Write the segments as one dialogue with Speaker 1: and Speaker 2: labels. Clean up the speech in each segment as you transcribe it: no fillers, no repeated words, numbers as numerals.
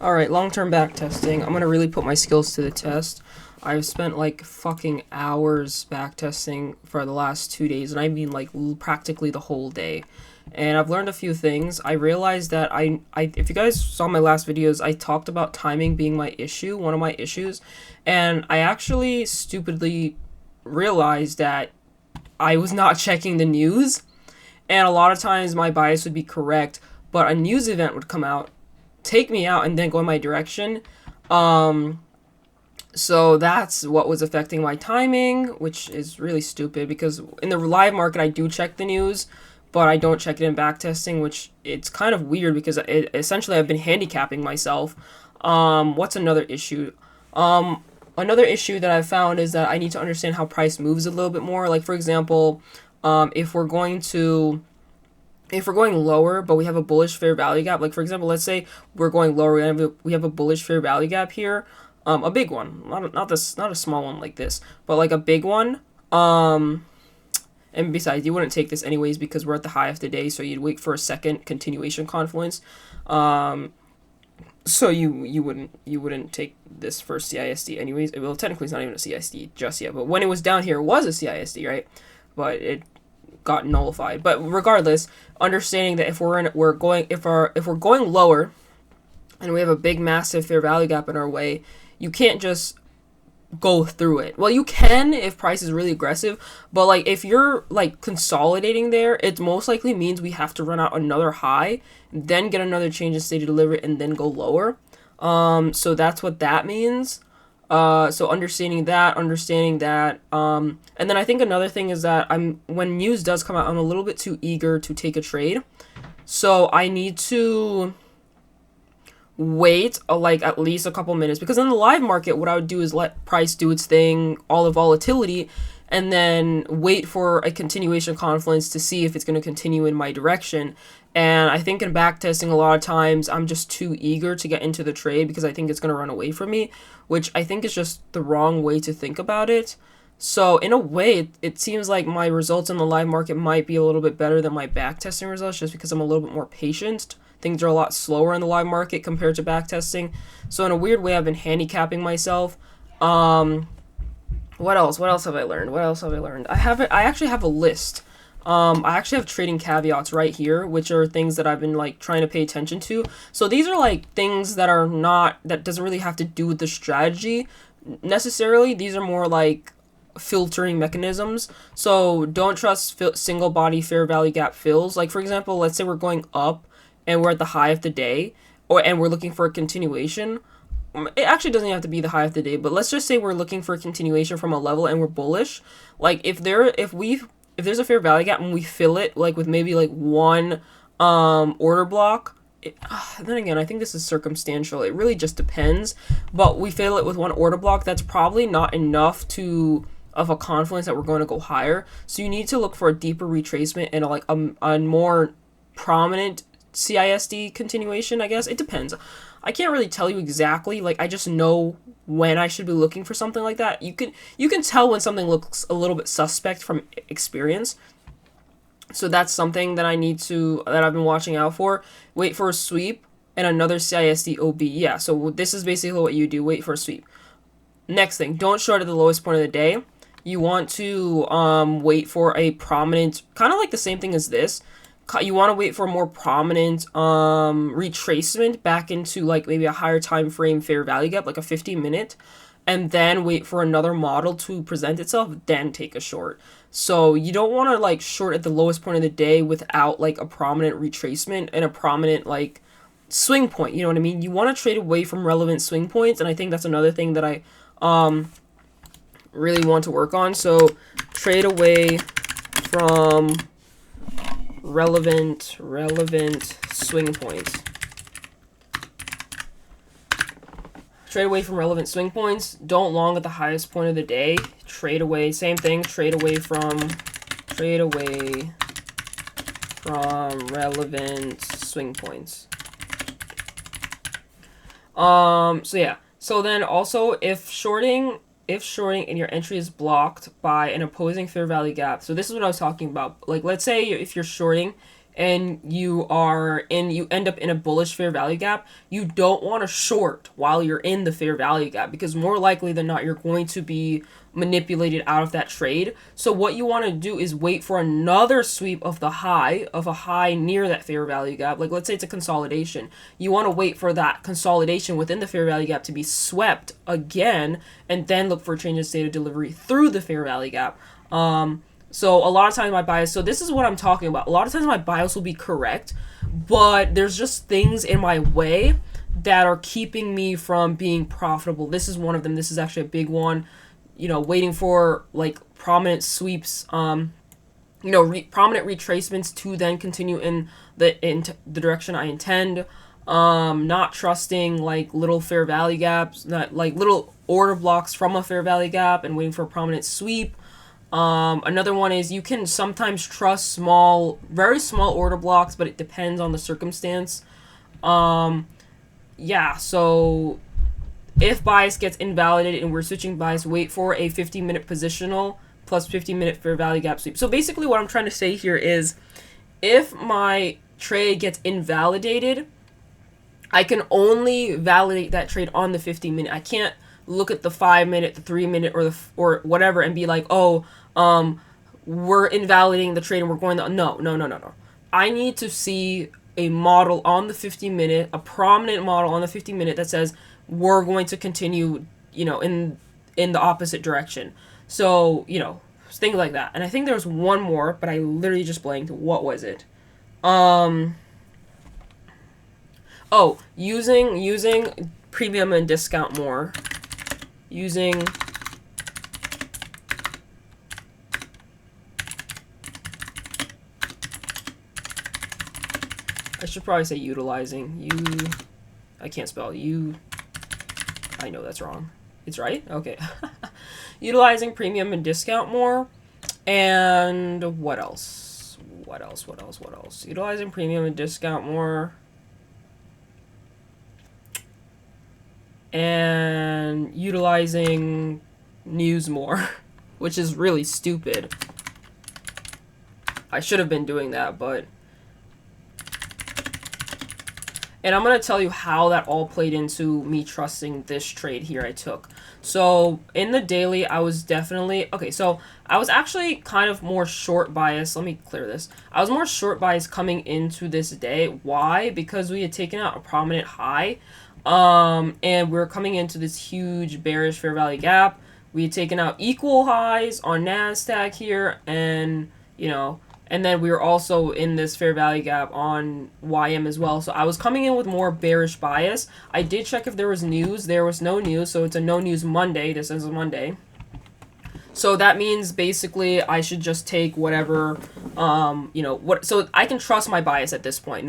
Speaker 1: Alright, long-term back testing. I'm gonna really put my skills to the test. I've spent like fucking hours back testing for the last 2 days, and I mean like practically the whole day. And I've learned a few things. I realized that if you guys saw my last videos, I talked about timing being my issue, one of my issues, and I actually stupidly realized that I was not checking the news, and a lot of times my bias would be correct, but a news event would come out, take me out, and then go in my direction. Um, so that's what was affecting my timing, which is really stupid because in the live market I do check the news, but I don't check it in backtesting, which it's kind of weird because essentially I've been handicapping myself. What's another issue? Another issue that I've found is that I need to understand how price moves a little bit more. Like for example, if we're going to if we're going lower, but we have a bullish fair value gap, like for example, let's say we're going lower, and we have a bullish fair value gap here, a big one, not a small one like this, but like a big one. And besides, you wouldn't take this anyways because we're at the high of the day, so you'd wait for a second continuation confluence. So you wouldn't take this first CISD anyways. Well, technically it's not even a CISD just yet, but when it was down here, it was a CISD, right? But it got nullified. But regardless, understanding that if we're going lower, and we have a big massive fair value gap in our way, you can't just go through it. Well, you can if price is really aggressive, but like if you're like consolidating there, it most likely means we have to run out another high, then get another change in state of delivery, and then go lower. So that's what that means. So understanding that, and then I think another thing is that when news does come out, I'm a little bit too eager to take a trade, so I need to wait like at least a couple minutes, because in the live market what I would do is let price do its thing, all the volatility, and then wait for a continuation confluence to see if it's going to continue in my direction. And I think in backtesting a lot of times I'm just too eager to get into the trade because I think it's going to run away from me, which I think is just the wrong way to think about it. So in a way, it seems like my results in the live market might be a little bit better than my backtesting results, just because I'm a little bit more patient. Things are a lot slower in the live market compared to backtesting. So in a weird way, I've been handicapping myself. What else? What else have I learned? What else have I learned? I actually have a list. I actually have trading caveats right here, which are things that I've been like trying to pay attention to. So these are like things that doesn't really have to do with the strategy necessarily. These are more like filtering mechanisms. So don't trust single body fair value gap fills. Like for example, let's say we're going up and we're at the high of the day, and we're looking for a continuation. It actually doesn't have to be the high of the day, but let's just say we're looking for a continuation from a level and we're bullish. Like if there's a fair value gap and we fill it like with maybe like one order block, then again, I think this is circumstantial. It really just depends. But we fill it with one order block, that's probably not enough of a confluence that we're going to go higher. So you need to look for a deeper retracement and a more prominent CISD continuation, I guess. It depends. I can't really tell you exactly. Like I just know when I should be looking for something like that. You can tell when something looks a little bit suspect from experience. So that's something that I've been watching out for. Wait for a sweep and another CISD OB. Yeah, so this is basically what you do. Wait for a sweep. Next thing, don't short at the lowest point of the day. You want to wait for a prominent, kind of like the same thing as this. You want to wait for a more prominent retracement back into like maybe a higher time frame fair value gap, like a 50-minute, and then wait for another model to present itself, then take a short. So you don't want to like short at the lowest point of the day without like a prominent retracement and a prominent like swing point. You know what I mean? You want to trade away from relevant swing points, and I think that's another thing that I really want to work on. So trade away from relevant swing points. Trade away from relevant swing points. Don't long at the highest point of the day. Trade away, same thing. Trade away from relevant swing points. So yeah. So then also if shorting and your entry is blocked by an opposing fair value gap. So this is what I was talking about. Like let's say if you're shorting and you end up in a bullish fair value gap, you don't want to short while you're in the fair value gap, because more likely than not you're going to be manipulated out of that trade. So what you want to do is wait for another sweep of a high near that fair value gap. Like, let's say it's a consolidation. You want to wait for that consolidation within the fair value gap to be swept again, and then look for a change in state of delivery through the fair value gap. So a lot of times my bias, so this is what I'm talking about. A lot of times my bias will be correct, but there's just things in my way that are keeping me from being profitable. This is one of them. This is actually a big one. Waiting for like prominent sweeps, prominent retracements to then continue in the direction I intend. Not trusting like little fair value gaps, not like little order blocks from a fair value gap, and waiting for a prominent sweep. Another one is you can sometimes trust very small order blocks, but it depends on the circumstance. So if bias gets invalidated and we're switching bias, wait for a 50-minute positional plus 50-minute fair value gap sweep. So basically what I'm trying to say here is, if my trade gets invalidated, I can only validate that trade on the 50-minute. I can't look at the 5-minute, the 3-minute, or whatever and be like, we're invalidating the trade and we're going to... No. I need to see a model on the 50-minute, a prominent model on the 50-minute that says we're going to continue, in the opposite direction. So, things like that. And I think there was one more, but I literally just blanked. What was it? Using premium and discount more. I should probably say utilizing. I can't spell. I know that's wrong. It's right? Okay. Utilizing premium and discount more. And what else? Utilizing premium and discount more. And utilizing news more, which is really stupid. I should have been doing that, but... And I'm going to tell you how that all played into me trusting this trade here I took. So in the daily, I was definitely... Okay, so I was actually kind of more short bias. Let me clear this. I was more short bias coming into this day. Why? Because we had taken out a prominent high. And we were coming into this huge bearish fair value gap. We had taken out equal highs on NASDAQ here. And, and then we were also in this fair value gap on YM as well. So I was coming in with more bearish bias. I did check if there was news. There was no news. So it's a no news Monday. This is a Monday. So that means basically I should just take whatever, so I can trust my bias at this point.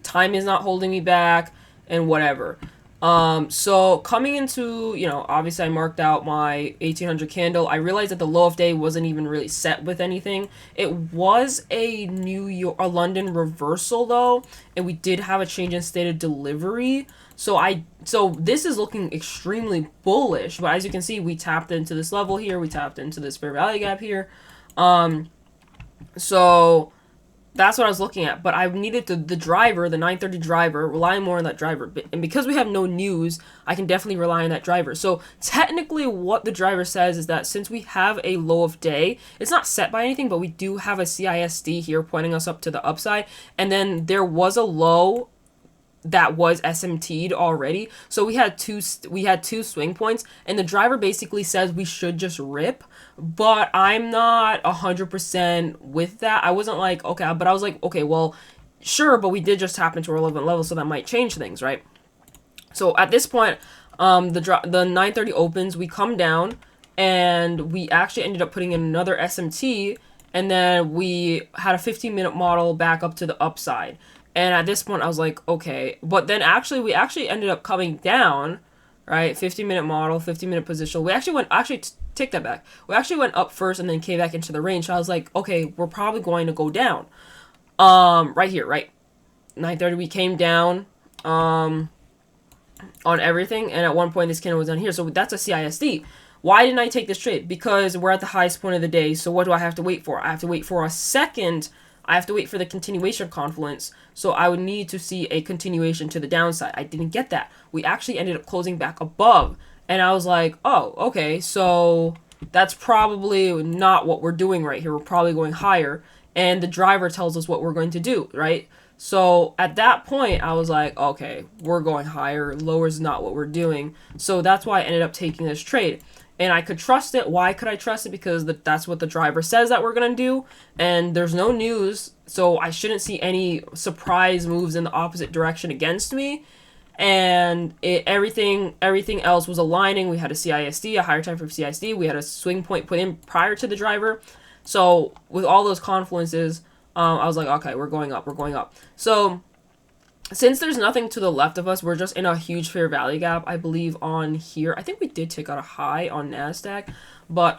Speaker 1: Time is not holding me back and whatever. So coming into, obviously I marked out my 1800 candle. I realized that the low of day wasn't even really set with anything. It was a London reversal though, and we did have a change in state of delivery. So this is looking extremely bullish, but as you can see, we tapped into this level here. We tapped into this fair value gap here. So that's what I was looking at, but I needed the driver, the 930 driver, relying more on that driver. And because we have no news, I can definitely rely on that driver. So technically what the driver says is that since we have a low of day, it's not set by anything, but we do have a CISD here pointing us up to the upside. And then there was a low that was SMT'd already. So we had two swing points, and the driver basically says we should just rip, but I'm not 100% with that. I wasn't like, okay, but I was like, okay, well, sure, but we did just tap into a relevant level, so that might change things, right? So at this point, the 930 opens, we come down, and we actually ended up putting in another SMT, and then we had a 15-minute model back up to the upside. And at this point, I was like, okay. But then we actually ended up coming down, right? 15-minute model, 15-minute position. Take that back. We actually went up first and then came back into the range. So I was like, okay, we're probably going to go down. Right here, right? 930, we came down on everything. And at one point, this candle was down here. So that's a CISD. Why didn't I take this trade? Because we're at the highest point of the day. So what do I have to wait for? I have to wait for a second I have to wait for the continuation confluence. So I would need to see a continuation to the downside. I didn't get that. We actually ended up closing back above. And I was like, oh, okay, so that's probably not what we're doing right here. We're probably going higher. And the driver tells us what we're going to do, right? So at that point, I was like, okay, we're going higher. Lower is not what we're doing. So that's why I ended up taking this trade. And I could trust it. Why could I trust it? Because that's what the driver says that we're going to do. And there's no news. So I shouldn't see any surprise moves in the opposite direction against me. And everything else was aligning. We had a CISD, a higher time for CISD. We had a swing point put in prior to the driver. So with all those confluences, I was like, okay, we're going up. So since there's nothing to the left of us, we're just in a huge fair value gap, I believe, on here. I think we did take out a high on NASDAQ, but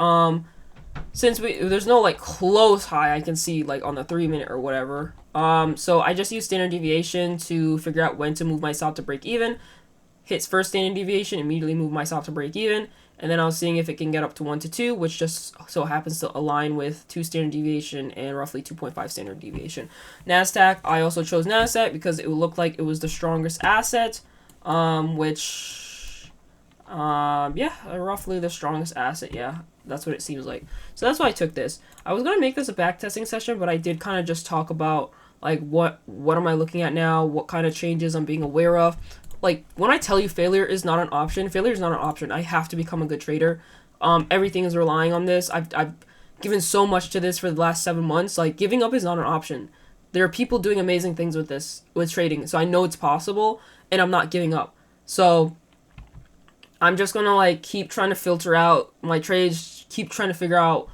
Speaker 1: since there's no like close high I can see like on the 3-minute or whatever. So I just use standard deviation to figure out when to move my stop to break even. Hits first standard deviation, immediately move my stop to break even. And then I was seeing if it can get up to 1 to 2, which just so happens to align with 2 standard deviation and roughly 2.5 standard deviation. NASDAQ, I also chose NASDAQ because it looked like it was the strongest asset, roughly the strongest asset, yeah. That's what it seems like. So that's why I took this. I was going to make this a backtesting session, but I did kind of just talk about, like, what am I looking at now, what kind of changes I'm being aware of. Like, when I tell you failure is not an option, I have to become a good trader. Everything is relying on this. I've given so much to this for the last 7 months. Like, giving up is not an option. There are people doing amazing things with this, with trading. So I know it's possible, and I'm not giving up. So I'm just going to, like, keep trying to filter out my trades, keep trying to figure out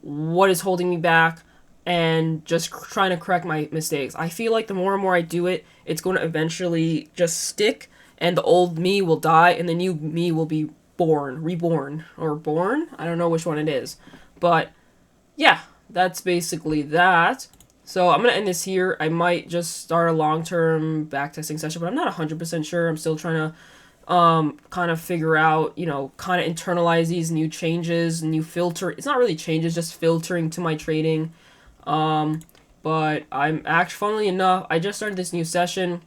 Speaker 1: what is holding me back, and just trying to correct my mistakes. I feel like the more and more I do it, it's going to eventually just stick, and the old me will die, and the new me will be reborn, or born? I don't know which one it is. But, yeah, that's basically that. So I'm going to end this here. I might just start a long-term backtesting session, but I'm not 100% sure. I'm still trying to kind of figure out, kind of internalize these new changes, new filter. It's not really changes, just filtering to my trading. But I'm actually, funnily enough, I just started this new session.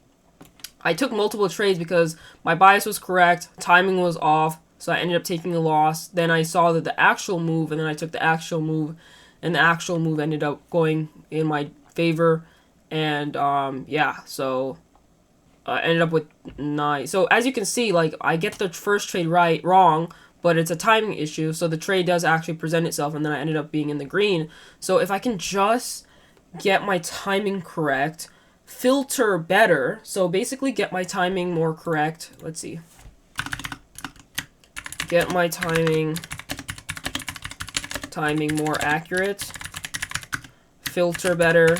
Speaker 1: I took multiple trades because my bias was correct, timing was off, so I ended up taking a loss. Then I saw that the actual move, and then I took the actual move, and the actual move ended up going in my favor. And, so I ended up with 9. So as you can see, like, I get the first trade wrong, but it's a timing issue, so the trade does actually present itself, and then I ended up being in the green. So if I can just get my timing correct, filter better, so basically get my timing more correct. Let's see. Get my timing more accurate, filter better,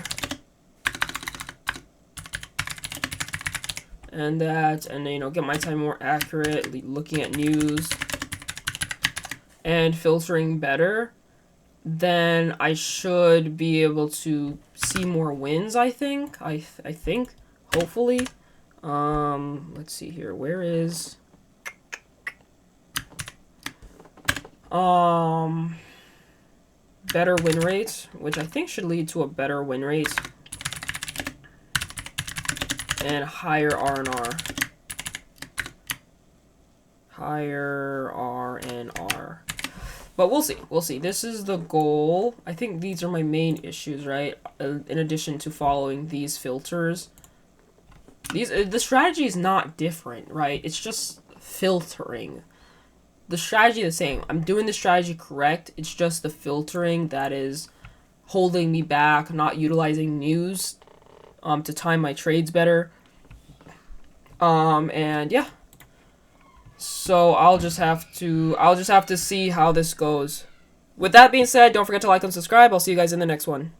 Speaker 1: and get my time more accurate, looking at news, and filtering better, then I should be able to see more wins, I think. I think, hopefully. Let's see here. Where is... better win rate, which I think should lead to a better win rate. And higher R&R. Higher R&R. But we'll see. This is the goal. I think these are my main issues, right? In addition to following these filters. The strategy is not different, right? It's just filtering. The strategy is the same. I'm doing the strategy correct. It's just the filtering that is holding me back, not utilizing news to time my trades better. And yeah. So I'll just have to see how this goes. With that being said, don't forget to like and subscribe. I'll see you guys in the next one.